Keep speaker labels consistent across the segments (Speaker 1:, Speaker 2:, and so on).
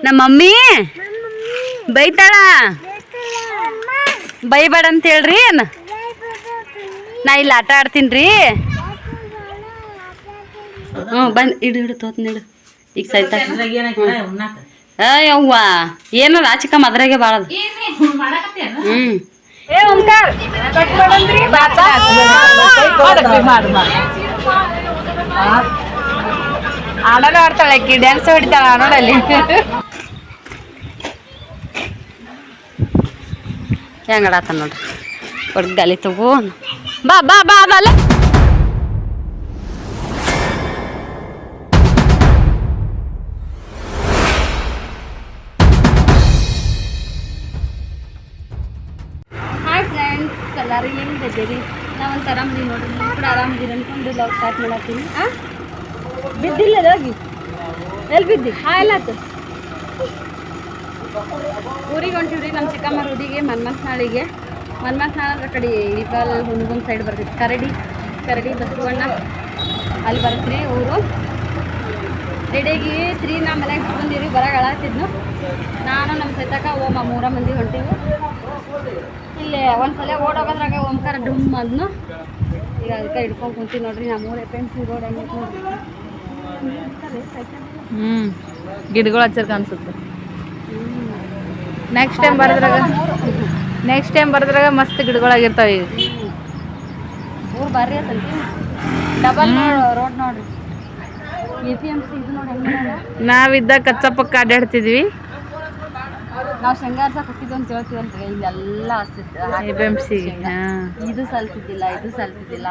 Speaker 1: ನಮ್ಮ ಮಮ್ಮಿ ಬೈತಾಳ ಬೈಬೇಡ ಅಂತ ಹೇಳ್ರಿ ನಾ ಇಲ್ಲಿ ಆಟ ಆಡ್ತೀನಿ ರೀ ಹ್ಞೂ ಬಂದು ಇಡು ತೋತ್ನಿಡು ಈಗ ಸೈತ ಯವ್ವ ಏನಲ್ಲ ಚಿಕ್ಕಮ್ಮ ಅದ್ರಾಗೆ ಭಾಳದು ಆಡಲ್ಲ ಆಡ್ತಾಳೆ ಅಕ್ಕಿ ಡ್ಯಾನ್ಸ್ ಹೊಡಿತಾಳ ನೋಡಲ್ಲಿ ಹೆಂಗಡಾತ ನೋಡ್ರಿ ಹೊಡ್ಗಾಲಿ ತಗೋ ಬಾ ಬಾ ಬಾ ಅದಲ್ಲ ಹಾಯ್ ಫ್ರೆಂಡ್ಸ್ ಎಲ್ಲರೂ ಹೆಂಗಿದ್ದೀರಿ ನಾವಂತ ಆರಾಮದಿ ನೋಡ್ರಿ ನೀವು ಕೂಡ ಆರಾಮದಿರಿ ಅನ್ಕೊಂಡು ಲಾಗ್ ಸ್ಟಾರ್ಟ್ ಮಾಡತ್ತೀನಿ ಬಿದ್ದಿಲ್ಲ ಹೋಗಿ ಎಲ್ಲಿ ಬಿದ್ದಿ ಎಲ್ಲ ಆಯ್ತು ಊರಿಗೆ ಹೊಂಟಿವ್ರಿ ನಮ್ಮ ಚಿಕ್ಕಮ್ಮರ ಊರಿಗೆ ಮನ್ಮಥನಾಳಿಗೆ ಮನ್ಮಥನಾಳ ಕಡೆ ಇಳಕಲ್ ಹುಣಗುಂದ ಸೈಡ್ ಬರ್ತೈತಿ ಕರಡಿ ಬಸವಣ್ಣ ಅಲ್ಲಿ ಬರುತ್ತೆ ಊರು ರೆಡಿಯಾಗಿ ನಾ ಮನೆಗೆ ಬಂದಿರಿ ಬರಾಗ ಅಳಾತಿದ್ನು ನಾನು ನಮ್ಮ ಸೈತಕ ಓಮ 3 ಮಂದಿ ಹೊಂಟೀವಿ ಇಲ್ಲಿ ಒಂದ್ಸಲ ಓಡೋಗೋದ್ರಾಗ ಓಂಕಾರ ಡುಮ್ ಅದನ್ನು ಈಗ ಅದಕ್ಕೆ ಹಿಡ್ಕೊಂಡು ಕುಂತೀವಿ ನೋಡ್ರಿ ನಮ್ಮ ಊರ ಪೆನ್ಸಿಲ್ ರೋಡ್ ಹೆಂಗೆ ನೋಡ್ರಿ
Speaker 2: ಗಿಡಗಳು ಹಚ್ಚರ್ ಕಾಣಿಸುತ್ತೆ ನೆಕ್ಸ್ಟ್ ಟೈಮ್ ಬರದ್ರಾಗ ಮಸ್ತ್ ಗಿಡಗಳಾಗಿರ್ತಾವ ಈಗ
Speaker 1: ಊರು ಭಾರಿ ಐತಂತಿ ಡಬಲ್ ರೋಡ್ ನೋಡ್ರಿ APMC ಇದು ನೋಡಿ ಹೆಂಗೆ
Speaker 2: ನಾವಿದ್ದಾಗ ಕಚ್ಚಾ ಪಕ್ಕ ಅಡ್ಡಾಡ್ತಿದ್ವಿ
Speaker 1: ನಾವು ಶೇಂಗಾ ಹರ್ಸಕ್ಕೆ ಹೋಗಿದ್ದು ಅಂತ ಹೇಳ್ತೀವಂತ ಇಲ್ಲೆಲ್ಲ
Speaker 2: APMC
Speaker 1: ಇದು ಸಲ್ತಿದ್ದಿಲ್ಲ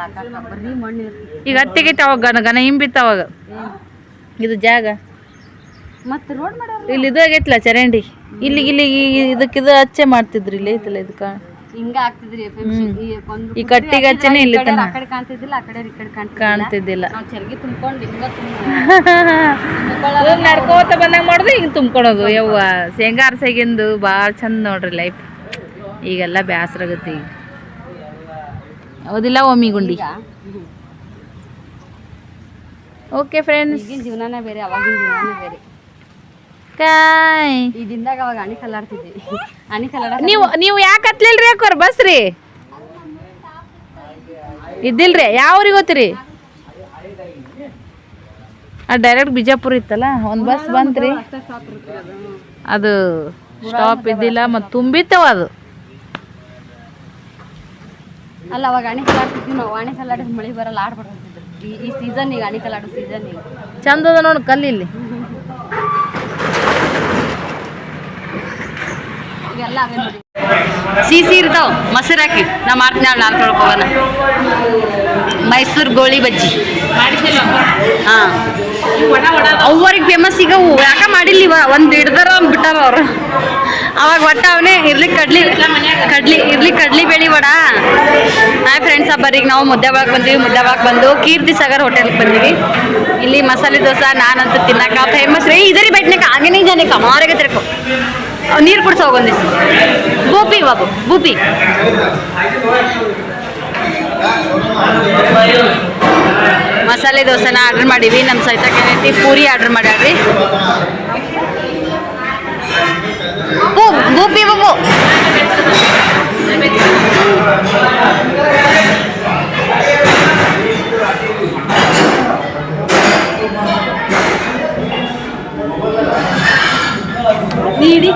Speaker 1: ಅಕ್ಕ ಬರೀ ಮಣ್ಣು ಇರ್ತಿತ್ತು
Speaker 2: ಈಗ ಹತ್ತಿಗೈತೆ ಅವಾಗ ಗನ ಹಿಂಬಿತ್ತು ಅವಾಗ ಇದು ಜಾಗ
Speaker 1: ಮತ್ತೆ ರೋಡ್ ಮಾಡ್ಯಾರ
Speaker 2: ಇಲ್ಲಿ ಇದು ಆಗೈತಿಲ್ಲ ಚರಂಡಿ ಇಲ್ಲಿಗೆ ಇದಕ್ಕಿದು ಹಚ್ಚೆ ಮಾಡ್ತಿದ್ರಿ ಇಲ್ಲಿ ಐತಲ್ಲ ಇದಕ್ಕೆ
Speaker 1: ಹಿಂಗ ಆಗ್ತಿದ್ರಿ
Speaker 2: ಈ ಕಟ್ಟಿಗೆ ಹಚ್ಚೆನೆ ಇಲ್ಲಿ
Speaker 1: ಆ ಕಡೆ ಕಾಣ್ತಿದ್ದಿಲ್ಲ ಆ ಕಡೆ ಈ ಕಡೆ
Speaker 2: ಕಾಣ್ತಿದ್ದಿಲ್ಲ
Speaker 1: ನಾವು ಚರ್ಗಿ ತುಂಬ್ಕೊಂಡು ಹಿಂಗ
Speaker 2: ನಡ್ಕೋತ ಬಂದಾಗ ಮಾಡೋದು ಹಿಂಗೆ ತುಂಬ್ಕೊಳೋದು ಯವ್ವ ಶೇಂಗಾ ಹರ್ಸಾಗಿಂದು ಭಾಳ ಚಂದ ನೋಡ್ರಿ ಲೈಫ್ ಈಗೆಲ್ಲ ಬ್ಯಾಸರ ಆಗುತ್ತೆ ಈಗ ಹೌದಿಲ್ಲ ಒಮ್ಮಿ ಗುಂಡಿ ಓಕೆ ಫ್ರೆಂಡ್ಸ್
Speaker 1: ಈಗಿನ ಜೀವನನೇ ಬೇರೆ ಅವಾಗಿನ ಜೀವನನೇ ಬೇರೆ
Speaker 2: ಕಾಯ್
Speaker 1: ಈ ದಿನದಾಗ ಅವಾಗ ಅಣಿ ಕಲ್ಲಾಡ್ತಿದ್ವಿ
Speaker 2: ನೀವು ಯಾಕೆ ಹತ್ಲಿಲ್ರಿ ಯಾಕೋರ್ ಬಸ್ ರೀ ಇದ್ದಿಲ್ರಿ ಯಾವ ಊರಿಗೆ ಹೋಗ್ತೀರಿ ಡೈರೆಕ್ಟ್ ಬಿಜಾಪುರ ಇತ್ತಲ್ಲ ಒಂದು ಬಸ್ ಬಂತ್ರಿ ಅದು ಸ್ಟಾಪ್ ಇದ್ದಿಲ್ಲ ಮತ್ತು ತುಂಬಿತ್ತವ ಅದು
Speaker 1: ಅಲ್ಲ ಅವಾಗ ಅಣಿ ಕಲ್ಲಾಡ್ತಿದ್ವಿ ನಾವು ಅಣಿ ಕಲ್ಲಾಡಿದ ಮಳೆ ಬರಲ್ಲ ಆಡ್ಬಿಡ್ತಿದ್ರು ಈ ಸೀಸನ್ ಈಗ ಅಣಿ ಕಲ್ಲಾಡೋ ಸೀಸನ್ ಈಗ
Speaker 2: ಚಂದ ಅದ ನೋಡಿ ಕಲ್ಲು ಇಲ್ಲಿ
Speaker 1: ಇವೆಲ್ಲ ಅವೇ ನೋಡಿ ಸಿಹಿ ಇರ್ತಾವ ಮೊಸರು ಹಾಕಿ ನಾ ಮಾಡ್ತೀನಿ ನಾಲ್ಕು ಹೋಗೋಣ ಮೈಸೂರು ಗೋಳಿ ಬಜ್ಜಿ ಹಾಂ ಅವ್ರಿಗೆ ಫೇಮಸ್ ಈಗ ಯಾಕೆ ಮಾಡಿಲ್ಲ ಇವ ಒಂದು ಹಿಡ್ದಾರ ಒಂದು ಬಿಟ್ಟಾರ ಅವರು ಅವಾಗ ಒಟ್ಟ ಅವನೇ ಇರ್ಲಿ ಕಡ್ಲಿ ಬೇಳಿ ವಡ ಹಾಯ್ ಫ್ರೆಂಡ್ಸ್ ಹಬ್ಬರಿಗೆ ನಾವು ಮುದ್ದೆ ಒಳಗೆ ಬಂದು ಕೀರ್ತಿ ಸಾಗರ್ ಹೋಟೆಲ್ಗೆ ಬಂದೀವಿ ಇಲ್ಲಿ ಮಸಾಲೆ ದೋಸೆ ನಾನಂತೂ ತಿನ್ನಕ ಫೇಮಸ್ ರೀ ಇದರಿ ಬೈಟ್ನಾಗ ಆಗನೇ ಜಾನೆ ಕಮಾರಿಗೆ ತಿರ್ಕೊ ನೀರು ಕುಡ್ಸೋ ಹೋಗೊಂದಿಸ್ ಬೂಪಿ ಬಾಬು ಬೂಪಿ ಮಸಾಲೆ ದೋಸೆನ ಆರ್ಡ್ರ್ ಮಾಡೀವಿ ನಮ್ಮ ಸೈತಕ್ಕೆ ಏನೈತಿ ಪೂರಿ ಆರ್ಡ್ರ್ ಮಾಡ್ಯಾರ್ರಿ ಬೂಪಿ ಬಾಬು ನೀಡಿ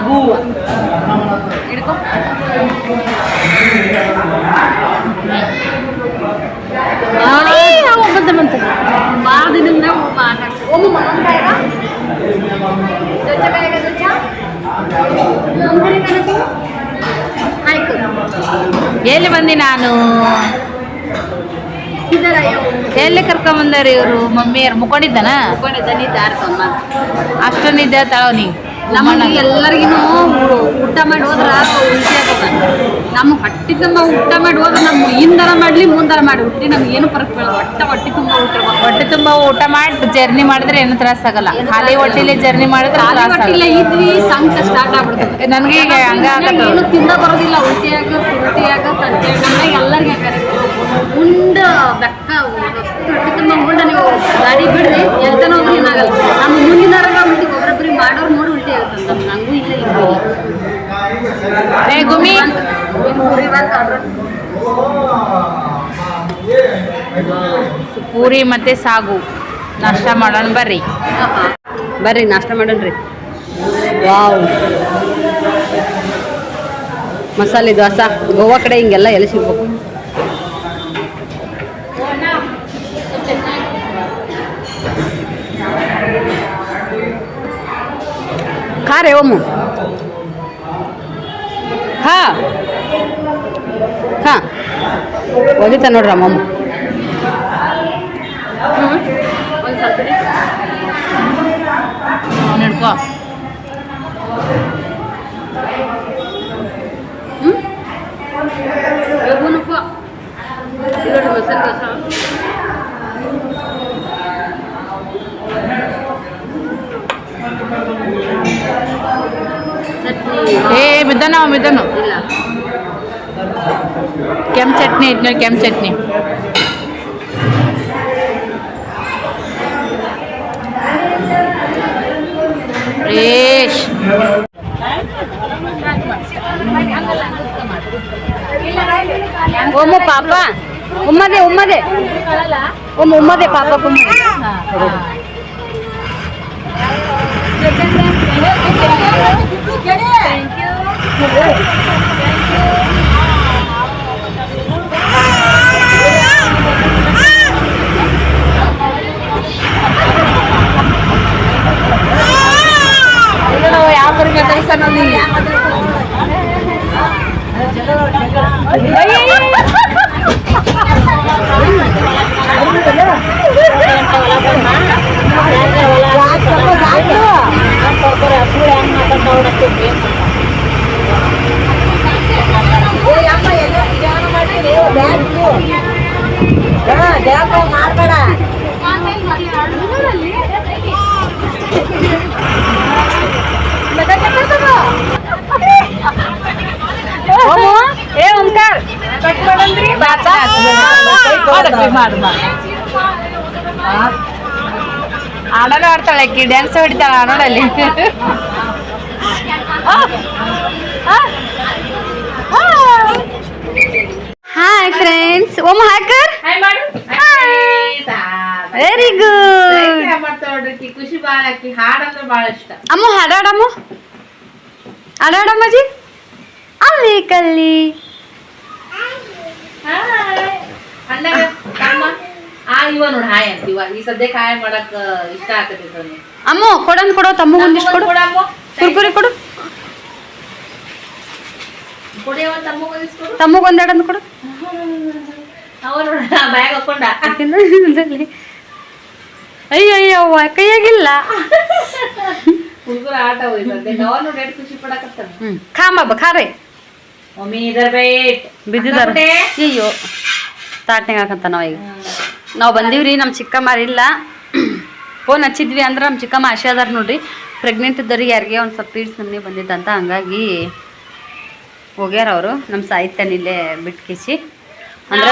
Speaker 1: ಹೂವು ಹಿಡ್ಕೊ ಬಂತ ಭಾಳ ದಿನದಿಂದ ಒಮ್ಮೆ ಆಯ್ತು
Speaker 2: ಎಲ್ಲಿ ಬಂದಿ ನಾನು ಎಲ್ಲಿ ಕರ್ಕೊಂಬಂದಾರ ಇವರು ಮಮ್ಮಿಯರು ಮುಕ್ಕೊಂಡಿದ್ದಾನ ಅಷ್ಟು ನಿದ್ದೆ ತಾಳವ ನೀ
Speaker 1: ನಮಗೆ ಎಲ್ಲರಿಗೂ ಊಟ ಮಾಡಿ ಹೋದ್ರ ಉಲ್ಟಿ ಆಗ್ತದ ನಮ್ಗೆ ಹೊಟ್ಟಿ ತುಂಬ ಊಟ ಮಾಡಿ ಹೋದ್ರೆ ನಮ್ಮ ಹಿಂದರ ಮಾಡಲಿ ಮುಂದರ ಮಾಡಿ ಹುಟ್ಟಿ ನಮ್ಗೆ ಏನು ಫರಕ್ ಬೀಳಲ್ಲ ಹೊಟ್ಟೆ ತುಂಬ
Speaker 2: ಹೊಟ್ಟೆ ತುಂಬ ಊಟ ಮಾಡಿ ಜರ್ನಿ ಮಾಡಿದ್ರೆ ಏನು ತ್ರಾಸ ಆಗಲ್ಲ ಖಾಲಿ ಹೊಟ್ಟಿಲೆ ಜರ್ನಿ ಮಾಡಿದ್ರೆ
Speaker 1: ಹೊಟ್ಟಿಲೆ ಇದ್ವಿ ಸಂಕಟ ಸ್ಟಾರ್ಟ್ ಆಗ್ಬಿಡ್ತದೆ
Speaker 2: ನನಗೆ ಈಗ ಹಂಗ
Speaker 1: ಏನು ತಿಂದ ಬರೋದಿಲ್ಲ ಉಲ್ಟಿ ಆಗ ಅಂತೇಳಿ
Speaker 2: ಪೂರಿ ಮತ್ತೆ ಸಾಗು ನಾಷ್ಟ ಮಾಡೋಣ ಬರ್ರಿ.
Speaker 1: ಬರ್ರಿ ನಾಷ್ಟ ಮಾಡೋಣ್ರಿ. ವಾವ್, ಮಸಾಲೆ ದೋಸೆ ಗೋವಾ ಕಡೆ ಹಿಂಗೆಲ್ಲ ಎಲ್ಲಿ ಸಿಗ್ಬೇಕು. ಖಾ ರೇ ಓಮು, ಖಾ ಖಾ ಒಗಿತ ನೋಡ್ರಿ ಅಮ್ಮಮ್ಮ. ಒಂದು ಸ್ವಲ್ಪ
Speaker 2: ಹಿಡ್ಕೋ. ಬಿದ್ದನು ಕೆಂಪು ಚಟ್ನಿ ಐತಿ ನೋಡಿ, ಕೆಂಪು ಚಟ್ನಿ. ರೇಶ್
Speaker 1: ಓಮು ಪಾಪ ಉಮ್ಮದೆ ಉಮ್ಮದೆ ಓಮು ಉಮ್ಮದೆ ಪಾಪ ಉಮ್ಮದೆ.
Speaker 2: ಆಡಲು ಆಡ್ತಾಳೆ ಅಕ್ಕಿ, ಡ್ಯಾನ್ಸ್ ಹೊಡಿತಾಳ ನೋಡಲ್ಲಿ.
Speaker 1: ಹಾಯ್ ಫ್ರೆಂಡ್ಸ್, ಓಮು ಹಾಕರ್ ವೆರಿ ಗುಡ್.
Speaker 2: ಖುಷಿ ಬಾಳ ಅಕ್ಕಿ ಹಾಡಂದ್ರೆ ಬಾಳ ಇಷ್ಟ.
Speaker 1: ಅಮ್ಮ ಹಾಡಾಡಮ್ಮ, ಹಾಡಾಡಮ್ಮಜಿ ಅಲ್ಲಿ ಕಲ್ಲಿ.
Speaker 2: ಇವ ನೋಡ್ ಹಾಯ್ ಅಂತೀವ. ಈ ಸದ್ಯಕ್ಕೆ ಹಾಯ್ ಮಾಡಕ್ ಇಷ್ಟ ಆಗ್ತದೆ.
Speaker 1: ಅಮ್ಮ ಕೊಡಂದ್ ಕೊಡೋ, ತಮ್ಮಗ್ ಒಂದಿಷ್ಟು ಕೊಡು, ಕುರ್ಕುರಿ ಕೊಡು, ತಮ್ಮಗ್ ಒಂದೆರಡಂದು ಕೊಡು.
Speaker 2: ಬ್ಯಾಗ್ ಹಾಕೊಂಡ
Speaker 1: ಅಯ್ಯಯ್ಯವ್ವ ಕೈಯಾಗಿಲ್ಲ.
Speaker 2: ಹುಡುಗರ ಆಟ ಹೋಯ್ತು, ಖುಷಿ ಪಡಕತ್ತ.
Speaker 1: ಖಾಂಬ ಖಾರೆ ಬಿದ್ದಿದಾರ. ಅಯ್ಯೋ ತಾಟ್ನಾಗ ಹಾಕಂತ ನಾವೀಗ ನಾವು ಬಂದೀವ್ರಿ. ನಮ್ಮ ಚಿಕ್ಕಮ್ಮರಿಲ್ಲ, ಫೋನ್ ಹಚ್ಚಿದ್ವಿ ಅಂದ್ರೆ ನಮ್ಮ ಚಿಕ್ಕಮ್ಮ ಆಶೆ ಅದಾರ ನೋಡ್ರಿ. ಪ್ರೆಗ್ನೆಂಟ್ ಇದ್ದವ್ರಿಗೆ ಯಾರಿಗೆ ಒಂದು ಸ್ವಲ್ಪ ಪೀಡ್ಸ್ ನಮ್ಮನೆ ಬಂದಿತ್ತಂತ, ಹಂಗಾಗಿ ಹೋಗ್ಯಾರ ಅವರು. ನಮ್ಮ ಸಾಹಿತ್ಯನಿಲ್ಲೇ ಬಿಟ್ಟು ಕಿಸಿ ಅಂದ್ರೆ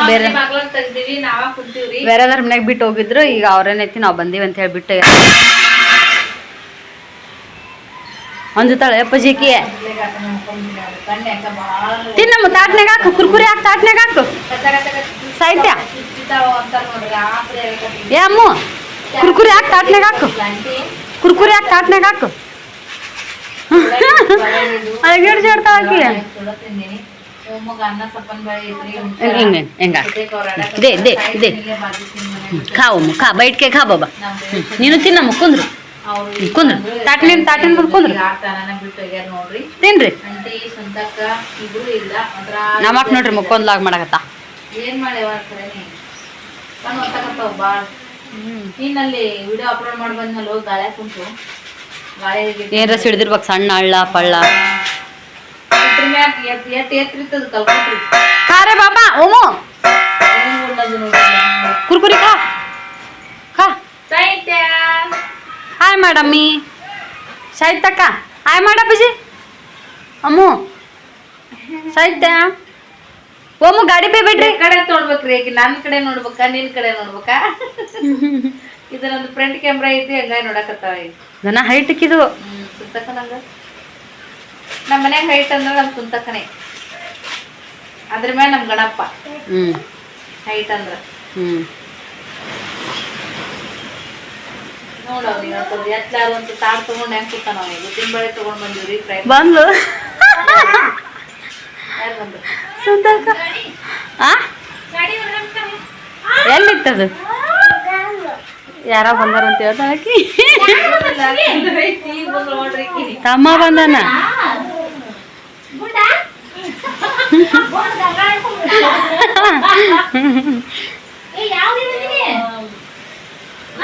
Speaker 1: ಬೇರೆದಾರ ಮನ್ಯಾಗ ಬಿಟ್ಟು ಹೋಗಿದ್ರು. ಈಗ ಅವ್ರೇನೈತಿ ನಾವು ಬಂದೀವಿ ಅಂತ ಹೇಳ್ಬಿಟ್ಟು ಅಂಜುತ್ತಾಳೆ ಅಪ್ಪಜಿಕಿ. ತಿನ್ನಮ್ಮ ತಾಟ್ನಾಗ ಹಾಕು, ಕುರ್ಕುರಿ ಹಾಕು, ತಾಟ್ನಾಗ ಹಾಕು. ಸಾಹಿತ್ಯ ಏ ಅಮ್ಮ ಕುರ್ಕುರಿ ಹಾಕಿ ತಾಟ್ನಾಗ ಹಾಕು, ಕುರ್ಕುರಿ ಹಾಕಿ ತಾಟ್ನಾಗ ಹಾಕು. ಅಳಗೇಡ್ ಜಾಡ್ತಾವ ಆಕಿ. ಹಿಂಗೆ ಹೆಂಗ ದೇ ದೇ ದೇ ಖಾವಮ್ಮ, ಖಾ ಬೈಟ್ಕೆ ಖಾ ಬಾಬಾ. ನೀನು ತಿನ್ನಮ್ಮ, ಕುಂದ್ರು ಕುಂದ್ರು, ತಾಟಿನ ಬಂದು ಕುಂದ್ರು ತಿನ್ರಿ. ನಮ್ಮಕ್ ನೋಡ್ರಿ ಮುಕ್ಕೊಂದ್ಲಾಗ ಮಾಡಕತ್ತ. ಏನ್ರ ಸಿಡ್ದಿರ್ಬೇಕು, ಸಣ್ಣ ಹಳ್ಳ ಪಳ್ಳ. ಖಾರೆ ಬಾಬಾ ಓಮು ಕುರ್ಕುರಿ ಖಾ ಖಾ. ಹಾಯ್ ಮಾಡಮ್ಮಿ, ಸಾಹಿತ್ಯಕ್ಕ ಹಾಯ್ ಮಾಡಪ್ಪಜಿ. ಅಮ್ಮು ಸಾಹಿತ್ಯ ಓಮು ಗಾಡಿ ಪೇ ಬಿಡ್ರಿ.
Speaker 2: ಕಡೆ ನೋಡ್ಬೇಕ್ರಿ, ನನ್ನ ಕಡೆ ನೋಡ್ಬೇಕಾ ನಿನ್ ಕಡೆ ನೋಡ್ಬೇಕಾ? ಇದನ್ನೊಂದು ಫ್ರಂಟ್ ಕ್ಯಾಮ್ರಾ ಐತಿ, ಹಂಗಾಗಿ ನೋಡಕತ್ತಾವ.
Speaker 1: ದನ ಹೈಟ್ ಇಕ್ಕಿದು
Speaker 2: ಸುತ್ತಕ್ಕ ನಂಗ ನಮ್ಮ ಮನ್ಯಾಗ ಹೈಟ್ ಅಂದ್ರೆ ನಮ್ ಸುಂತಕ್ಕನೆ. ಅದ್ರ ಮೇಲೆ ನಮ್ ಗಣಪ
Speaker 1: ಹ್ಞೂ
Speaker 2: ಹೈಟ್ ಅಂದ್ರ
Speaker 1: ಹ್ಞೂ
Speaker 2: ನೋಡವ್ ನೀವು ಎತ್ಲಾರ ಒಂದು ತಾಡ್ ತಗೊಂಡ್ ಹೆಂಗ್ ಕೂತಾನ ಅವನಿಗೆ ತಿಂಬಳೆ ತಗೊಂಡ್ ಬಂದಿವ್ರಿ ಫ್ರೈ
Speaker 1: ಬಂದು
Speaker 2: ಯಾರು ಬಂದ್ರು
Speaker 1: ಸುಂದರ್ಕ ಆ ಎಲ್ಲಿತ್ತದು ಯಾರ ಬಂದಾರ ಅಂತ ಹೇಳ್ತಾಳಕಿ ತಮ್ಮ ಬಂದಾನ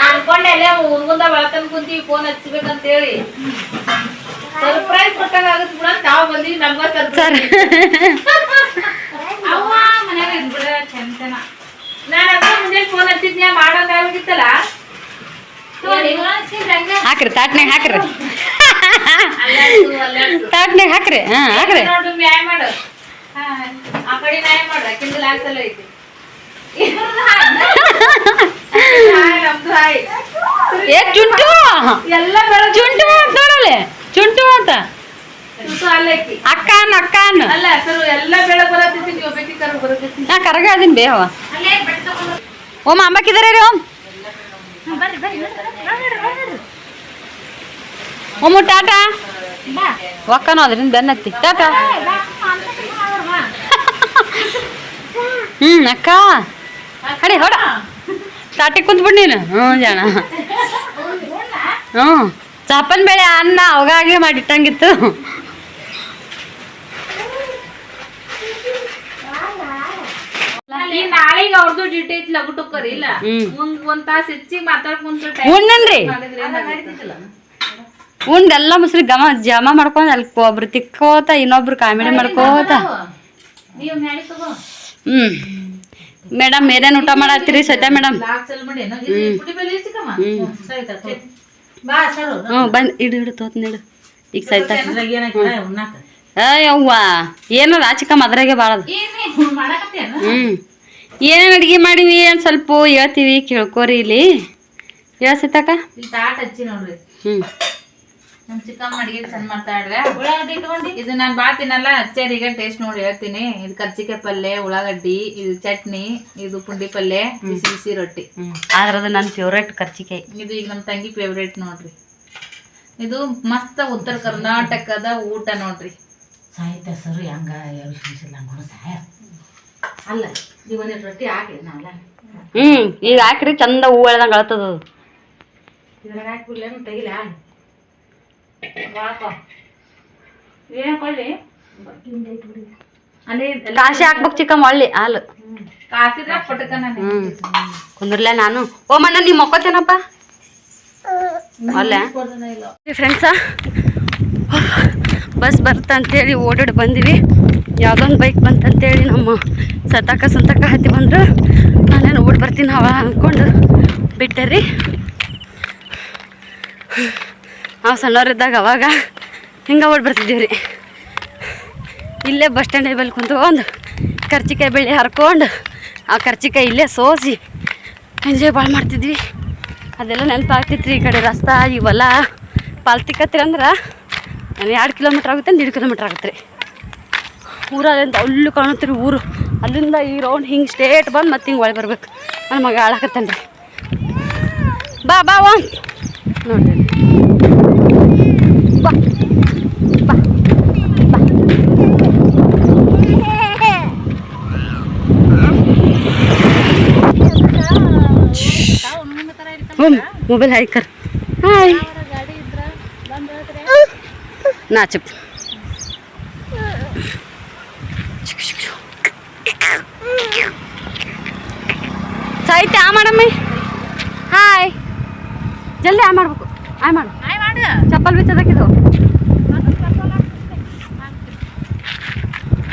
Speaker 2: ಅನ್ಕೊಂಡೆ ಅಲ್ಲೇ ಹುಡ್ಗುಂದ ಬೆಳತನ್ ಕುಂತೀವಿ ಫೋನ್ ಹಚ್ಬೇಕಂತ ಹೇಳಿ ಸರ್ಪ್ರೈಸ್ ಕೊಟ್ಟಾಗ ಆಗತ್ ಬಿಡ ತಾವ್ ಬಂದಿವಿ ನಮ್ಗ
Speaker 1: ಸರ್
Speaker 2: ಅವ್ವ ಮನ್ಯಾಗ ಇದ್ಬಿಡ ಚಂತನ ನಾನು ಅದ್ರ ಮುಂದೆ ಫೋನ್ ಹಚ್ಚಿದ್ನ್ಯಾ ಮಾಡೋದ್ ಆಗಿತ್ತಲ್ಲ
Speaker 1: ಹಾಕ್ರಿ ತಾಟ್ನಾಗ ಹಾಕ್ರಿ ತಾಟ್ನಾಗ ಹಾಕ್ರಿ ಹಾ ಹಾಕ್ರಿ
Speaker 2: ನೋಡು ನ್ಯಾಯ ಮಾಡು ಆ ಕಡೆ ನ್ಯಾಯ ಮಾಡು ಕಿಂದಲ್ ಹಾಕ್ಸಲ್ಲ ಐತಿ ನಮ್ದು ಹಾಯ್
Speaker 1: ಏ ಚುಂಟು
Speaker 2: ಎಲ್ಲ ಬೆಳಗ್ಗೆ
Speaker 1: ಚುಂಟು ಅಂತ ನೋಡಲೆ ಚುಂಟು ಅಂತ
Speaker 2: ಅಲ್ಲಕ್ಕಿ
Speaker 1: ಅಕ್ಕ ಅನ್ನ ಅಕ್ಕ ಅನ್ನ
Speaker 2: ಅಲ್ಲ ಸರ್ ಎಲ್ಲ ಬೆಳಗ್ಗೆ ಬರತೈತಿ ನೀವು ಬೇಕಿ ಕರ್ ಬರತೈತಿ
Speaker 1: ನಾ ಕರಗ ಅದೀನಿ ಬೇವ
Speaker 2: ಅಲ್ಲೇ ಬೆಟ್ಟ ತಗೊಂಡು
Speaker 1: ಓಮ್ ಅಂಬಕ್ಕಿದಾರೆ ರೀ ಓಮ್
Speaker 2: ಬರ್ರಿ ಬರ್ರಿ
Speaker 1: ಓಮು ಟಾಟಾ ಒಕ್ಕನೋ ಅದ್ರಿಂದ ಬೆನ್ನತ್ತಿ ಟಾಟಾ ಅಕ್ಕ ಅಡಿ ಹೊಡ ಟಾಟಿ ಕುಂತ್ಬಿಡ್ ನೀನು ಜಾಣ ಚಾಪನ್ ಬೇಳೆ ಅನ್ನ ಅವಾಗೆ ಮಾಡಿಟ್ಟಂಗಿತ್ತು
Speaker 2: ನಾಳೆಗೆ ಅವ್ರದ್ದು ಡ್ಯೂಟಿ ಐತಿ ಲಗುಟುಕ್ಕರಿ ಇಲ್ಲ ಒಂದ್ ತಾಸ್ ಹೆಚ್ಚಿಗೆ ಮಾತಾಡ್ಕೊಂತ
Speaker 1: ಉಣ್ಣನ್ರಿ ಉಂಡೆಲ್ಲ ಮುಸ್ರಿ ಜಮಾ ಮಾಡ್ಕೊಂಡ್ ಅಲ್ಲಿ ಒಬ್ರು ತಿಕ್ಕೋತ ಇನ್ನೊಬ್ರು ಕಾಮಿಡಿ ಮಾಡ್ಕೋತ ಮೇಡಮ್ ಏನೇನ್ ಊಟ ಮಾಡತ್ತೀರಿ ಸತ್ಯ ಮೇಡಮ್ ಬಂದ್ ಇಡು ತೋತ್ ನೀಡು ಈಗ ಸೈತ ಅಯ್ಯವ್ವ ಏನೋ ರಾಚಿಕಮ್ಮ ಅದ್ರಾಗೆ ಭಾಳದ ಏನೇನು ಅಡ್ಗೆ ಮಾಡಿವಿ ಏನು ಸ್ವಲ್ಪ ಹೇಳ್ತೀವಿ ಕೇಳ್ಕೋರಿ ಇಲ್ಲಿ ಹೇಳ್ಸೈತಕ್ಕ
Speaker 2: ನಮ್ ಚಿಕ್ಕಮ್ಮ ಅಡಿಗೆ ಚಂದ ಮಾಡ್ತಾಳ್ರೆ ಇದು ನಾನು ಬಾತಿನಲ್ಲ ಹಚ್ಚರಿಗೆ ಟೇಸ್ಟ್ ನೋಡಿ ಹೇಳ್ತೀನಿ ಇದು ಕರ್ಚಿಕಾಯಿ ಪಲ್ಯ ಉಳ್ಳಾಗಡ್ಡಿ ಇದು ಚಟ್ನಿ ಇದು ಪುಂಡಿ ಪಲ್ಯ ಬಿಸಿ ಬಿಸಿ ರೊಟ್ಟಿ
Speaker 1: ಆದ್ರೆ ಅದು ನನ್ನ ಫೇವ್ರೇಟ್ ಕರ್ಚಿಕಾಯಿ
Speaker 2: ಇದು ಈಗ ನಮ್ಮ ತಂಗಿ ಫೇವ್ರೇಟ್ ನೋಡ್ರಿ ಇದು ಮಸ್ತ್ ಉತ್ತರ ಕರ್ನಾಟಕದ ಊಟ ನೋಡ್ರಿ
Speaker 3: ಸಾಹಿತ್ಯ ಸರ್ ಹಂಗ ಅಲ್ಲ ನೀವು ಒಂದಿಟ್ಟು ರೊಟ್ಟಿ ಹಾಕಿ ನಾವಲ್ಲ
Speaker 1: ಈಗ ಹಾಕ್ರಿ ಚಂದ ಹೂ ಎಳ್ದಂಗೆ ಅಳ್ತದ ಅದು
Speaker 3: ಇದ್ರಾಗ ಹಾಕ್ಬಿಡ್ಲೇನು ತೆಗಿಲ
Speaker 2: ಏನ್ಕೊಳ್ಳಿ
Speaker 1: ಅಲ್ಲಿ ಕಾಶಿ ಹಾಕ್ಬೇಕು ಚಿಕ್ಕಮ್ಮ ಒಳ್ಳಿ ಹಾಲು
Speaker 2: ಕಾಸಿದ್ರ ಪಟಕನ
Speaker 1: ಕುಂದ್ರಲ್ಲ ನಾನು ಓ ಮಣ್ಣ ನೀ ಮಕ್ಕೋತೇನಪ್ಪ ಅಲ್ಲ ಫ್ರೆಂಡ್ಸ ಬಸ್ ಬರ್ತ ಅಂತೇಳಿ ಓಡಾಡಿ ಬಂದಿವಿ ಯಾವುದೊಂದು ಬೈಕ್ ಬಂತಂತೇಳಿ ನಮ್ಮ ಸಂತಕ ಹತ್ತಿ ಬಂದ್ರು ನಾನೇನು ಓಡಿ ಬರ್ತೀನಿ ಅವ ಅಂದ್ಕೊಂಡು ಬಿಟ್ಟೆ ರೀ ನಾವು ಸಣ್ಣವರಿದ್ದಾಗ ಅವಾಗ ಹಿಂಗೆ ಓಡಿ ಬರ್ತಿದ್ದೀವಿ ರೀ ಇಲ್ಲೇ ಬಸ್ ಸ್ಟ್ಯಾಂಡ್ ಬಲ್ಲಿ ಕುಂತ್ಕೊಂಡು ಕರ್ಚಿಕಾಯಿ ಬೆಳೆ ಹರ್ಕೊಂಡು ಆ ಕರ್ಚಿಕಾಯಿ ಇಲ್ಲೇ ಸೋಸಿ ಎಂಜಾಯ್ ಭಾಳ ಮಾಡ್ತಿದ್ವಿ ಅದೆಲ್ಲ ನೆನಪಾಗ್ತಿತ್ತು ರೀ ಈ ಕಡೆ ರಸ್ತಾ ಇವೆಲ್ಲ ಪಾಲ್ತಿಕತ್ತೀರಿ ಅಂದ್ರೆ ನಾನು 2 ಕಿಲೋಮೀಟ್ರ್ ಆಗುತ್ತೆ 1.5 ಕಿಲೋಮೀಟ್ರ್ ಆಗುತ್ತೆ ರೀ ಊರಲ್ಲಿಂದ ಅಲ್ಲೂ ಕಾಣುತ್ತೆ ರೀ ಊರು ಅಲ್ಲಿಂದ ಈ ರೌಂಡ್ ಹಿಂಗೆ ಸ್ಟೇಟ್ ಬಂದು ಮತ್ತೆ ಹಿಂಗೆ ಒಳಗೆ ಬರ್ಬೇಕು ನನ್ನ ಮಗ ಆಳಕತ್ತಾನೆ ರೀ ಬಾ ಬಾ ವಾ ನೋಡ್ರಿ ಬಾ ಬಾ ಬಾ ಮೊಬೈಲ್ ಹಾಯ್ಕರ್ ಹಾಯ್ ನಾಚಪ್ ಸಾಹಿತ್ಯ ಆ ಮಾಡಮ್ಮಿ ಹಾಯ್ ಜಲ್ದಿ ಆ ಮಾಡ್ಬೇಕು ಆಯ್ ಮಾಡು ಚಪ್ಪಲ್ ಬಿಚ್ಚದಕ್ಕಿದು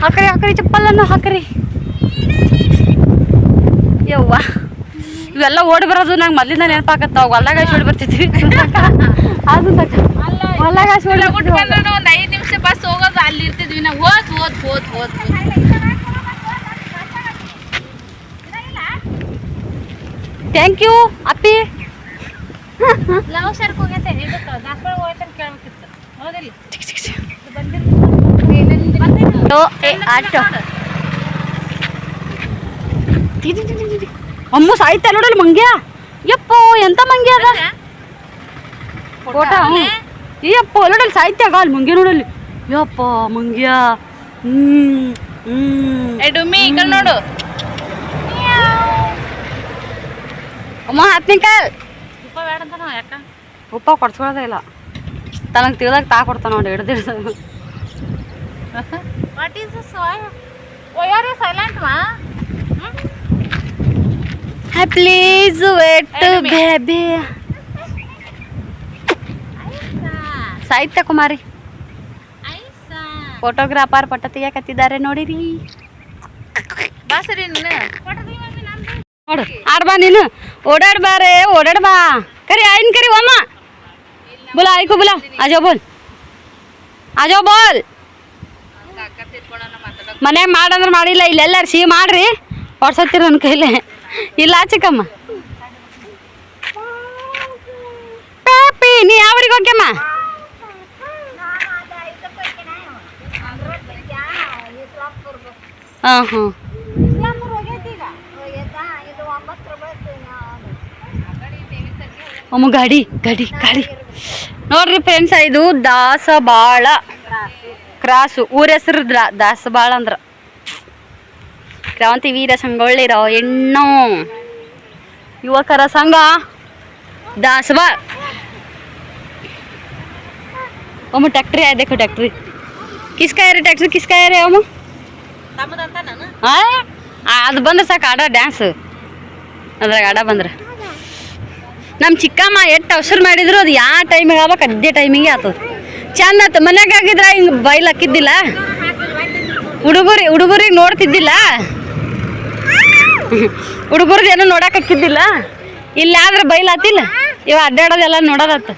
Speaker 1: ಹಾಕ್ರಿ ಚಪ್ಪಲನ್ನು ಹಾಕ್ರಿ ಯವ್ವ ಇವೆಲ್ಲ ಓಡಿ ಬರೋದು ನಂಗೆ ಮೊದಲಿಂದ ನೆನಪಾಕತ್ತಾವ ಹೊಲ್ದಾಗ ಓಡಿ ಬರ್ತಿದ್ವಿ ಅದು ಹೊಲ್ದಾಗ
Speaker 2: ಒಂದು 5 ನಿಮಿಷ ಬಸ್ ಹೋಗೋದು ಅಲ್ಲಿ ಇರ್ತಿದ್ವಿ ನಾವು ಹೋದ್
Speaker 1: ಥ್ಯಾಂಕ್ ಯು ಅಪ್ಪಿ
Speaker 2: ಲವ್ ಸರ್ಕ್ ಹೋಗೈತೆ ಇದಕ್ಕೆ ದಾಸವಾಳ ಹೋಗೈತೆ ಅಂತ ಕೇಳ್ಬೇಕಿತ್ತು ಹೌದಿಲ್ಲ
Speaker 1: ಆಟೋ ಅಮ್ಮ ಸಾಯ್ತಾ ನೋಡಲ್ಲಿ ಮಂಗ್ಯ ಯಪ್ಪೋ ಎಂತ ಮಂಗ್ಯ ಅದ ಫೋಟೋ ಯಪ್ಪ ನೋಡಲ್ಲಿ ಸಾಹಿತ್ಯ ಆಗ ಅಲ್ಲಿ ಮಂಗ್ಯ ನೋಡಲ್ಲಿ ಯಪ್ಪ ಮಂಗ್ಯ
Speaker 2: ಡುಮ್ಮಿ ಈ ಕಡೆ ನೋಡು
Speaker 1: ಅಮ್ಮ ಹತ್ನಿಕಾಲ್
Speaker 2: ಉಪ್ಪ ಬೇಡ ಅಂತ ಯಾಕ
Speaker 1: ಉಪ್ಪ ಕೊಡ್ಸ್ಕೊಳ್ಳೋದೇ ಇಲ್ಲ ತನಗೆ ತಿಳಿದಾಗ ತಾ ಕೊಡ್ತಾನ ನೋಡಿ ಹಿಡ್ದಿಡ್ದು
Speaker 2: what is this are you silent ಮಾ
Speaker 1: please wait baby Sahitya Kumari photographer ಪಟ್ಟ ತೆಗಿಯಕತ್ತಿದ್ದಾರೆ ನೋಡಿರಿ
Speaker 2: ಬಾ ಸರಿ
Speaker 1: ನೋಡು ಆಡ್ಬಾ ನೀನು ಓಡಾಡ್ಬಾರೆ ಓಡಾಡ್ಬಾ ಕರಿ ಆಯ್ನ್ ಕರಿ ಅಮ್ಮ बोला आई को बोला आ जाओ बोल ಮನೆ ಮಾಡಂದ್ರೆ ಮಾಡಿಲ್ಲ ಇಲ್ಲೆಲ್ಲರೂ ಸಿಹಿ ಮಾಡ್ರಿ ಹೊಡ್ಸತ್ತೀರ ನನ್ನ ಕೈಲೇ ಇಲ್ಲ ಚಿಕ್ಕಮ್ಮ ಪಾಪಿ ನೀ ಯಾವ್ರಿಗೆ ಹೋಗ್ಯಮ್ಮ ಹಾಂ ಹಾಂ ಅಮ್ಮ ಗಾಡಿ ಗಾಡಿ ಗಾಡಿ ನೋಡ್ರಿ ಫ್ರೆಂಡ್ಸ್ ಇದು ದಾಸಬಾಳ ಕ್ರಾಸು ಊರ ಹೆಸರು ದಾಸಬಾಳ ಅಂದ್ರ ಕ್ರಾಂತಿವೀರ ಸಂಗೊಳ್ಳಿರೋ ಹೆಣ್ಣು ಯುವಕರ ಸಂಘ ದಾಸಬಾಳ अम ट्रैक्टर है देखो ट्रैक्टर किसका है ट्रैक्टर किसका है अम ಅದು ಬಂದ್ರೆ ಸಾಕು ಆಡ ಡ್ಯಾನ್ಸ್ ಅದ್ರಾಗ ಆಡ ಬಂದ್ರೆ ನಮ್ಮ ಚಿಕ್ಕಮ್ಮ ಎಷ್ಟು ಅವಸರ ಮಾಡಿದ್ರು ಅದು ಯಾವ ಟೈಮಿಗೆ ಆಗ್ಬೇಕು ಅದೇ ಟೈಮಿಗೆ ಆಗ್ತದೆ ಚಂದ ಆಯ್ತು ಮನ್ಯಾಗ ಆಗಿದ್ರೆ ಹಿಂಗೆ ಬೈಲ್ ಹಾಕಿದ್ದಿಲ್ಲ ಹುಡುಗರಿಗೆ ನೋಡ್ತಿದ್ದಿಲ್ಲ ಹುಡುಗರದ್ದು ಏನೋ ನೋಡಕ್ಕೆ ಹಾಕಿದ್ದಿಲ್ಲ ಇಲ್ಲಿ ಆದ್ರೆ ಬೈಲ್ ಆತಿಲ್ಲ ಇವ ಅಡ್ಡಾಡೋದೆಲ್ಲ ನೋಡೋದತ್ತ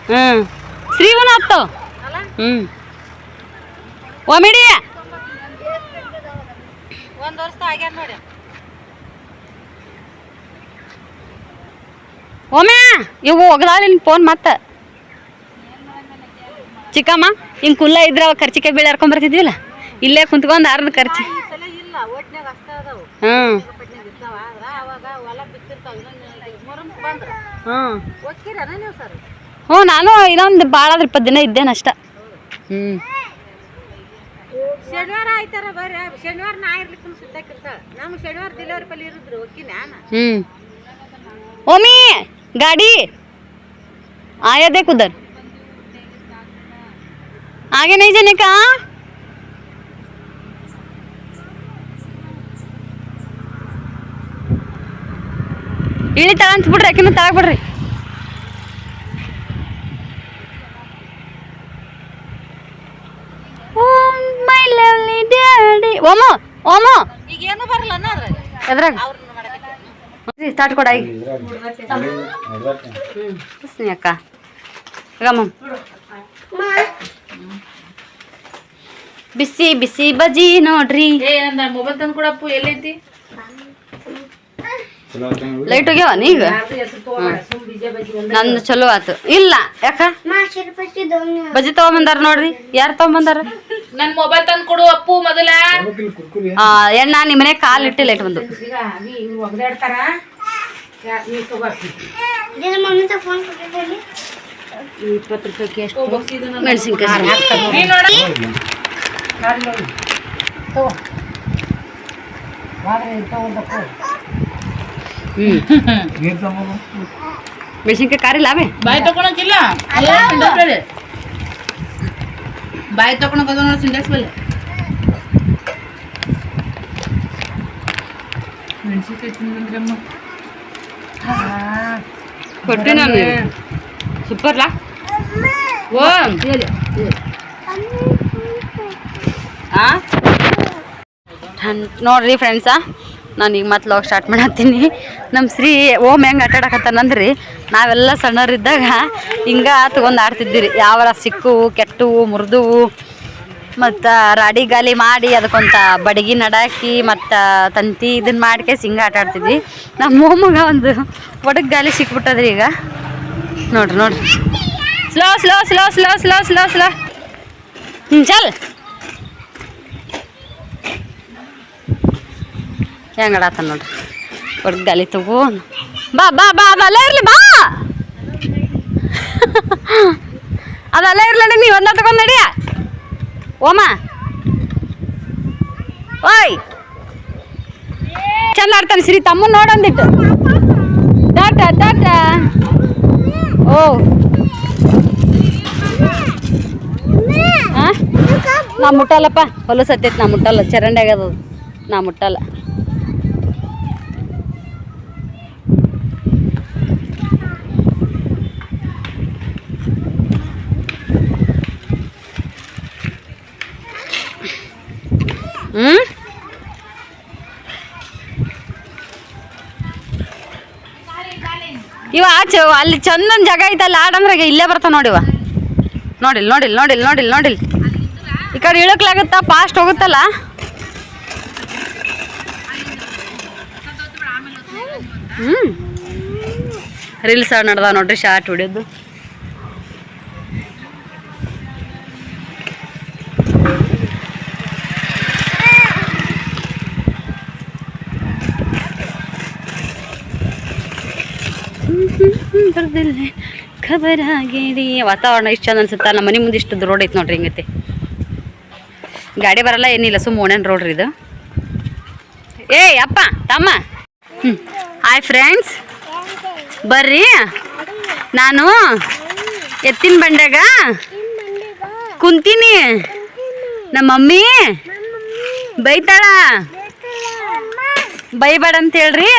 Speaker 1: ಹ್ಞೂ ಶ್ರೀವನ ಆಯ್ತು ಒಮಿಡಿ
Speaker 3: ಒಂದು ವರ್ಷ ಆಗ್ಯಾರ ನೋಡಿ
Speaker 1: ಒಮ್ಮೆ ಇವು ಒಗದಾಳಿನ ಫೋನ್ ಮತ್ತೆ ಚಿಕ್ಕಮ್ಮ ಹಿಂಗೆ ಕುಲ್ಲ ಇದ್ರೆ ಅವಾಗ ಖರ್ಚಿಕಾಯಿ ಬೀಳ ಹರ್ಕೊಂಡ್ ಬರ್ತಿದ್ವಿಲ್ಲ ಇಲ್ಲೇ ಕುಂತ್ಕೊಂಡು ಅರ್ಧ ಖರ್ಚು
Speaker 3: ಇಲ್ಲ ಒಟ್ನಾಗ ಅಷ್ಟ ಅದಾವು ಇರ್ತಾವ ಆದ್ರ ಅವಾಗ ಹೊಲ ಬಿತ್ತಿರ್ತಾವ ಮೊರಮ್ ಬಂದ್ರ ಹೋಗ್ತೀರನ ನೀವು ಸರ್
Speaker 1: ಹ್ಞೂ ನಾನು ಇನ್ನೊಂದು ಭಾಳ ಆದ್ರೆ 20 ದಿನ ಇದ್ದೇನಷ್ಟ
Speaker 3: ಶನಿವಾರ ಆಯ್ತಾರ ಬರ್ರಿ ಶನಿವಾರ ನಾ ಇರ್ಲಿಕ್ಕೆ ಸುತ್ತಾಕಿರ್ತಾಳ ನಮ್ಗೆ ಶನಿವಾರ ಡೆಲಿವರಿ ಪಲ್ಲಿ ಇರಿದ್ರು ಹೋಗಿ ನಾನು
Speaker 1: ओमी गाड़ी आया देख उधर आगे नहीं जाने का इली तಳ ಅಂತ ಬಿಡ್ರಿ ಯಾಕಿನ ತಳಗ ಬಿಡ್ರಿ ಓ ಮೈ ಲವ್ಲಿ ಡ್ಯಾಡಿ ಓಮೋ ಓಮೋ
Speaker 3: ಈಗ ಏನು ಬರಲ್ಲ ಅದ್ರಾಗ
Speaker 1: ಎದ್ರಾಗ
Speaker 3: ಅವ್ರನ್ನ ಮಾಡಕತ್ತಿ
Speaker 1: ಸ್ಟಾರ್ಟ್ ಕೊಡ ಈಗ ಅಕ್ಕ ಬಿಸಿ ಬಿಸಿ ಬಜ್ಜಿ ನೋಡ್ರಿ
Speaker 2: ಮೊಬೈಲ್ ತಂದು ಕೊಡಪ್ಪು ಎಲ್ಲೈತಿ
Speaker 1: ಲೈಟ್ ಹೋಗ್ಯಾವ ನೀಗ ನಂದು ಚಲೋ ಆತು ಇಲ್ಲ ಯಾಕ ಬಜ್ಜಿ ತಗೊಂಬಂದಾರ ನೋಡ್ರಿ ಯಾರು ತಗೊಂಬಂದಾರ
Speaker 2: ನನ್ ಮೊಬೈಲ್ ತಂದು ಕೊಡು ಅಪ್ಪು ಮೊದಲ
Speaker 1: ಎಣ್ಣ ನಿಮ್ಮನೆ ಕಾಲ್ ಇಟ್ಟು ಲೈಟ್ ಬಂದು ಮೆಣಸಿನ್ಕಾಯಿ ಮೆಣಸಿನ್ಕಾಯಿ ಕಾರಿಲ್ಲ ಅವೇ
Speaker 2: ಬಾಯಿ ತಕೊಳಕಿಲ್ಲ ಬಾಯಿ ತಕೊಳಕ್ ಅದ ನೋಡಿ ಸಿಂಡಕ್ಸ್ ಬಲ್ಲಿ ಮೆಣಸಿನ್ಕಾಯಿ ತಿಂದ್ರಮ್ಮ
Speaker 1: ಕೊಟ್ಟಿ ನಾನು ಸೂಪರ್ಲಾ ಓ ನೋಡ್ರಿ ಫ್ರೆಂಡ್ಸಾ ನಾನು ಈಗ ಮತ್ತೆ ಲಾಗ್ ಸ್ಟಾರ್ಟ್ ಮಾಡತ್ತೀನಿ ನಮ್ಮ ಶ್ರೀ ಓಮ್ ಹೆಂಗೆ ಆಟಾಡಕತ್ತಾನಂದ್ರಿ ನಾವೆಲ್ಲ ಸಣ್ಣವರಿದ್ದಾಗ ಹಿಂಗೆ ತಗೊಂಡು ಆಡ್ತಿದ್ದೀರಿ ಯಾವರ ಸಿಕ್ಕುವು ಕೆಟ್ಟವು ಮುರಿದುವು ಮತ್ತು ರಾಡಿ ಗಾಲಿ ಮಾಡಿ ಅದಕ್ಕೊಂತ ಬಡಗಿ ನಡಾಕಿ ಮತ್ತು ತಂತಿ ಇದನ್ನು ಮಾಡ್ಕೇಸಿ ಹಿಂಗೆ ಆಟ ಆಡ್ತಿದ್ವಿ ನಮ್ಮ ಓಮಗ ಒಂದು ಒಡಗ್ ಗಾಲಿ ಸಿಕ್ಬಿಟ್ಟದ್ರಿ ಈಗ ನೋಡ್ರಿ ನೋಡ್ರಿ slow slow slow slow slow slow slow ಚಲ್ ಹೆಂಗಡಾತ ನೋಡ್ರಿ ಹೊಡ್ದು ಗಾಲಿ ತಗೋ ಬಾ ಬಾ ಬಾ ಅದಲ್ಲ ಇರಲಿ ಬಾ ಅದಲ್ಲ ಇರ್ಲಿ ನೀವು ಒಂದ ತಗೊಂಡ್ ನಡಿಯ ಓಮ ಓಯ್ ಚಂದ ಆಡ್ತಾನೆ ಶ್ರೀ ತಮ್ಮ ನೋಡೊಂದಿಟ್ಟು ಟಾಟಾ ಟಾಟಾ ಓ ನಾ ಮುಟ್ಟಲ್ಲಪ್ಪ ಹೊಲಸು ಹತ್ತೈತಿ ನಾ ಮುಟ್ಟಲ್ಲ ಚರಂಡಿ ಆಗ್ಯದ ನಾ ಮುಟ್ಟಲ್ಲ ಇವ ಆಚೆ ಅಲ್ಲಿ ಚಂದನ್ ಜಾಗ ಐತಲ್ಲ ಆಡಂದ್ರಾಗ ಇಲ್ಲೇ ಬರ್ತಾವ ನೋಡಿವ ನೋಡಿಲ್ ನೋಡಿಲ್ ನೋಡಿಲ್ ನೋಡಿಲ್ ನೋಡಿಲ್ ಈ ಕಡೆ ಇಳಕ್ಲಾಗುತ್ತಾ ಫಾಸ್ಟ್ ಹೋಗುತ್ತಲ್ಲ ರೀಲ್ಸ್ ನಡ್ದ ನೋಡ್ರಿ ಶಾರ್ಟ್ ಹೊಡಿಯೋದು ಬರ್ದಿಲ್ಲ ಖಬರ್ ಆಗೇರಿ ವಾತಾವರಣ ಇಷ್ಟು ಚಂದ ಅನ್ಸುತ್ತಾ ನಮ್ಮ ಮನೆ ಮುಂದೆ ಇಷ್ಟು ರೋಡ್ ಐತೆ ನೋಡ್ರಿ ಹಿಂಗೈತಿ ಗಾಡಿ ಬರಲ್ಲ ಏನಿಲ್ಲ ಓಣೆನ್ ರೋಡ್ ರೀ ಇದು ಏಯ್ ಅಪ್ಪ ತಮ್ಮ ಹಾಯ್ ಫ್ರೆಂಡ್ಸ್ ಬರ್ರಿ ನಾನು ಎತ್ತಿನ ಬಂಡ್ಯಾಗ ಕುಂತೀನಿ ನಮ್ಮ ಮಮ್ಮಿ ಬೈತಾಳ ಬೈಬೇಡ ಅಂತ ಹೇಳ್ರಿ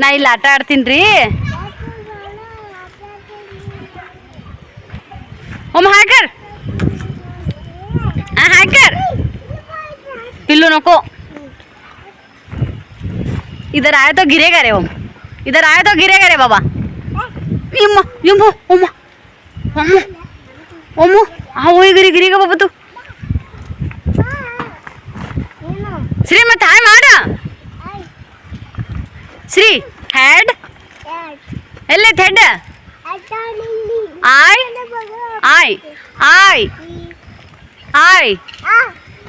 Speaker 1: ನಾ ಇಲ್ಲಿ ಆಟ ಆಡ್ತೀನಿ ರೀ ओम हाकर हाकर पिल्लू नको इधर आए तो गिरेगा रे ओम इधर आए तो गिरेगा रे बाबा यम्मा यम्मा ओमा ओमो ओमो हाँ वही गिरेगा बाबा तू श्री मत हाय मारा श्री हेड एल्ले head I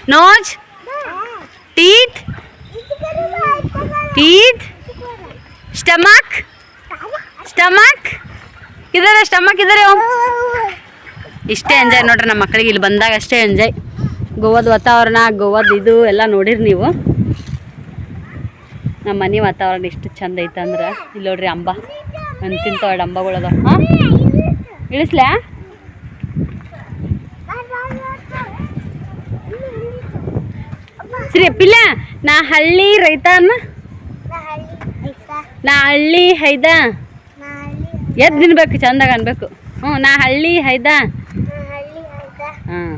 Speaker 1: nose teeth stomach किधर स्टमक इधर इष्टे ಎಂಜಾಯ್ ನೋಡ್ರಿ ನಮ್ಮ ಮಕ್ಕಳಿಗೆ ಇಲ್ಲಿ ಬಂದಾಗ ಅಷ್ಟೇ ಎಂಜಾಯ್ ಗೋವಾದ ವಾತಾವರಣ ಗೋವಾದ ಇದು ಎಲ್ಲ ನೋಡಿರಿ ನೀವು ನಮ್ಮ ಮನೆ ವಾತಾವರಣ ಎಷ್ಟು ಚಂದ ಐತೆ ಅಂದ್ರೆ ಇಲ್ಲಿ ನೋಡ್ರಿ ಅಂಬ ಅಂತಿಂತ ಅಂಬಗಳದ ಹಾಂ ಇಳಿಸ್ಲಾ ಸರಿ ಪಿಲ್ಲ ನಾ ಹಳ್ಳಿ ರೈತ ಅನ್ನ ನಾ ಹಳ್ಳಿ ಹೈದ ಎದ್ದು ನಿನ್ಬೇಕು ಚಂದಾಗ ಅನ್ಬೇಕು ನಾ ಹಳ್ಳಿ ಹೈದ ಹಾಂ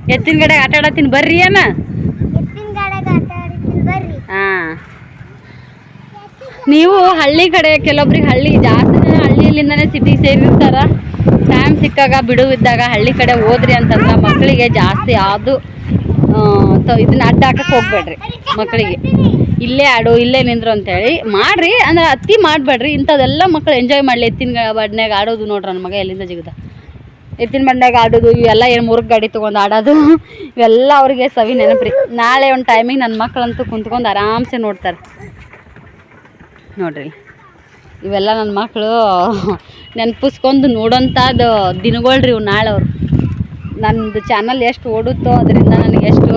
Speaker 1: ಎತ್ತಿನ ಗಡೆ ಆಟ ಆಡತ್ತೀನಿ ಬರ್ರಿ ಅನ್ನ ಹಾಂ ನೀವು ಹಳ್ಳಿ ಕಡೆ ಕೆಲವೊಬ್ರಿಗೆ ಹಳ್ಳಿ ಜಾಸ್ತಿ ಜನ ಹಳ್ಳಿಯಲ್ಲಿಂದನೇ ಸಿಟಿಗೆ ಸೇರಿರ್ತಾರ ಟೈಮ್ ಸಿಕ್ಕಾಗ ಬಿಡುವಿದ್ದಾಗ ಹಳ್ಳಿ ಕಡೆ ಹೋದ್ರಿ ಅಂತಂದ್ರೆ ಮಕ್ಕಳಿಗೆ ಜಾಸ್ತಿ ಯಾವುದು ಇದನ್ನ ಅಡ್ಡ ಹಾಕಕ್ಕೆ ಹೋಗ್ಬೇಡ್ರಿ ಮಕ್ಕಳಿಗೆ ಇಲ್ಲೇ ಆಡು ಇಲ್ಲೇ ನಿಂದ್ರು ಅಂತೇಳಿ ಮಾಡ್ರಿ ಅಂದ್ರೆ ಅತಿ ಮಾಡಬೇಡ್ರಿ ಇಂಥದ್ದೆಲ್ಲ ಮಕ್ಕಳು ಎಂಜಾಯ್ ಮಾಡಲಿ ಎತ್ತಿನ ಬಂಡ್ಯಾಗ ಆಡೋದು ನೋಡ್ರಿ ನನ್ನ ಮಗ ಎಲ್ಲಿಂದ ಜಿಗದ ಎತ್ತಿನ ಬಂಡ್ಯಾಗ ಆಡೋದು ಇವೆಲ್ಲ ಏನು ಮುರುಗ್ ಗಾಡಿ ತೊಗೊಂಡು ಆಡೋದು ಇವೆಲ್ಲ ಅವ್ರಿಗೆ ಸವಿ ನೆನಪ್ರಿ ನಾಳೆ ಒಂದು ಟೈಮಿಗೆ ನನ್ನ ಮಕ್ಕಳಂತೂ ಕುಂತ್ಕೊಂಡು ಆರಾಮ್ಸೆ ನೋಡ್ತಾರೆ ನೋಡ್ರಿ ಇವೆಲ್ಲ ನನ್ನ ಮಕ್ಕಳು ನೆನಪಿಸ್ಕೊಂಡು ನೋಡೋಂಥದ್ದು ದಿನಗಳ್ರಿ ಇವು ನಾಳೆ ಅವರು ನನ್ನದು ಚಾನಲ್ ಎಷ್ಟು ಓಡುತ್ತೋ ಅದರಿಂದ ನನಗೆ ಎಷ್ಟು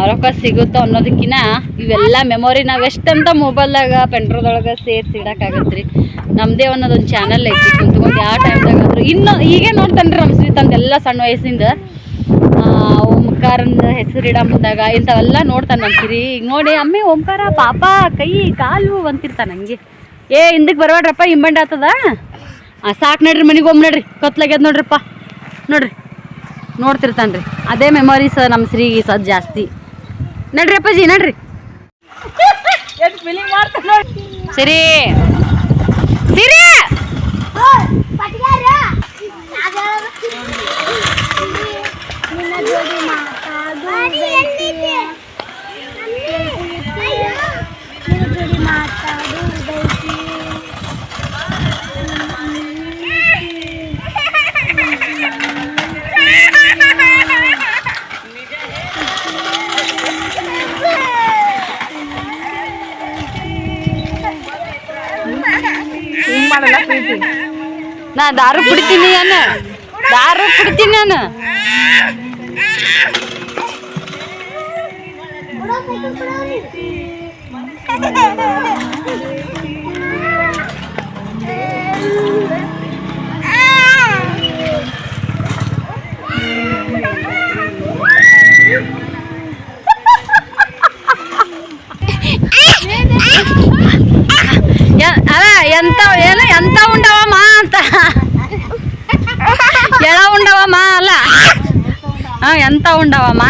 Speaker 1: ರೊಕ್ಕ ಸಿಗುತ್ತೋ ಅನ್ನೋದಕ್ಕಿಂತ ಇವೆಲ್ಲ ಮೆಮೊರಿ ನಾವು ಎಷ್ಟಂತ ಮೊಬೈಲ್ದಾಗ ಪೆಂಡ್ರೋದೊಳಗೆ ಸೇರಿಸಿ ಇಡೋಕ್ಕಾಗತ್ತೆ ರೀ ನಮ್ಮದೇ ಅನ್ನೋದೊಂದು ಚಾನಲ್ ಐತಿ ಕುಂತ್ಕೊಂಡು ಯಾವ ಟೈಮ್ದಾಗ ಆದರೂ ಇನ್ನೂ ಹೀಗೆ ನೋಡ್ತಾನೆ ರೀ ನಮ್ಮ ಶ್ರೀತಂದೆಲ್ಲ ಸಣ್ಣ ವಯಸ್ಸಿಂದ ಓಂಕಾರಂದ ಹೆಸರು ಇಡ ಮುಂದಾಗ ಇಂಥವೆಲ್ಲ ನೋಡ್ತಾನೆ ನಮ್ಮ ಸಿರಿ ಈಗ ನೋಡಿ ಅಮ್ಮೆ ಓಂಕಾರ ಪಾಪ ಕೈ ಕಾಲು ಅಂತಿರ್ತಾನೆ ಹಂಗೆ ಹಿಂದಕ್ಕೆ ಬರಬೇಡ್ರಪ್ಪ ಹಿಂಬಂಡಿ ಆಗ್ತದ ಸಾಕು ನಡ್ರಿ ಮನೆಗೆ ಹೋಗಿ ನಡ್ರಿ ಕತ್ಲಾಗ್ಯದ ನೋಡ್ರಿಪ್ಪ ನೋಡ್ರಿ ನೋಡ್ತಿರ್ತಾನೆ ರೀ ಅದೇ ಮೆಮೊರೀಸ್ ನಮ್ಮ ಸಿರಿಗೆ ಸದ್ ಜಾಸ್ತಿ ನಡ್ರಿ ಅಪ್ಪಾಜಿ ನಡ್ರಿ ಸಿರಿ ಸಿರಿ ನಾ ದಾರು ಕುಡಿತೀನಿ ನಾನು ಅಲ್ಲ ಎಂತ ಉಂಡವಮ್ಮ ಅಂತ ಎಳ ಉಂಡವಮ್ಮ ಅಲ್ಲ ಎಂತ ಉಂಡವಮ್ಮ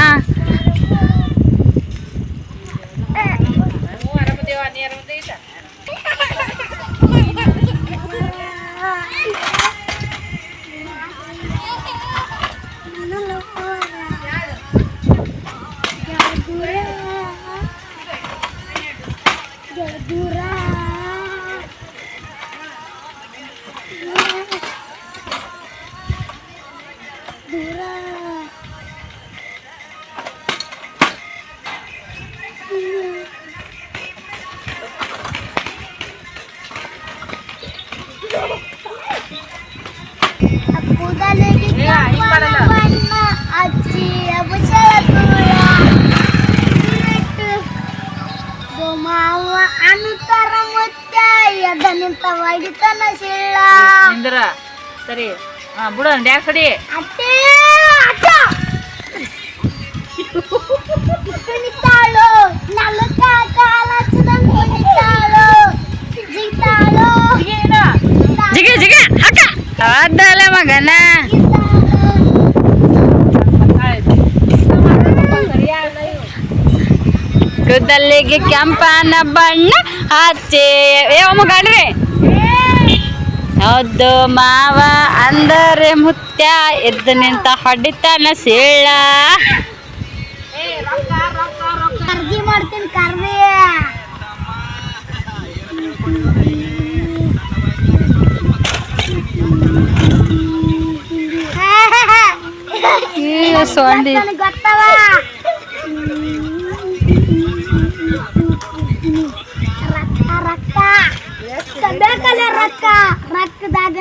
Speaker 2: ಸರಿ ಬಿಡು ಡ್ಯಾನ್ಸ್ ಹೊಡಿ
Speaker 1: ಜಿಗಿ ಜಿಗಿ ಅಕ್ಕ ಅದಲ್ಲ ಮಗನ ಕೂದಲಿಗೆ ಕೆಂಪನ ಬಣ್ಣ ಹಚ್ಚೆ ಗಾಡ್ರಿ ಹೌದು ಮಾವ ಅಂದರೆ ಮುತ್ಯ ಎದ್ದು ನಿಂತ ಹೊಡಿತಾನ ಸೀಳ
Speaker 3: ಮಾಡ್ತೀನಿ ಕರ್ದಿ
Speaker 1: ಸೊಂಡಿ
Speaker 3: ಗೊತ್ತವ ರೊಕ್ಕ ಬೇಕಲ್ಲ ರೊಕ್ಕದಾಗ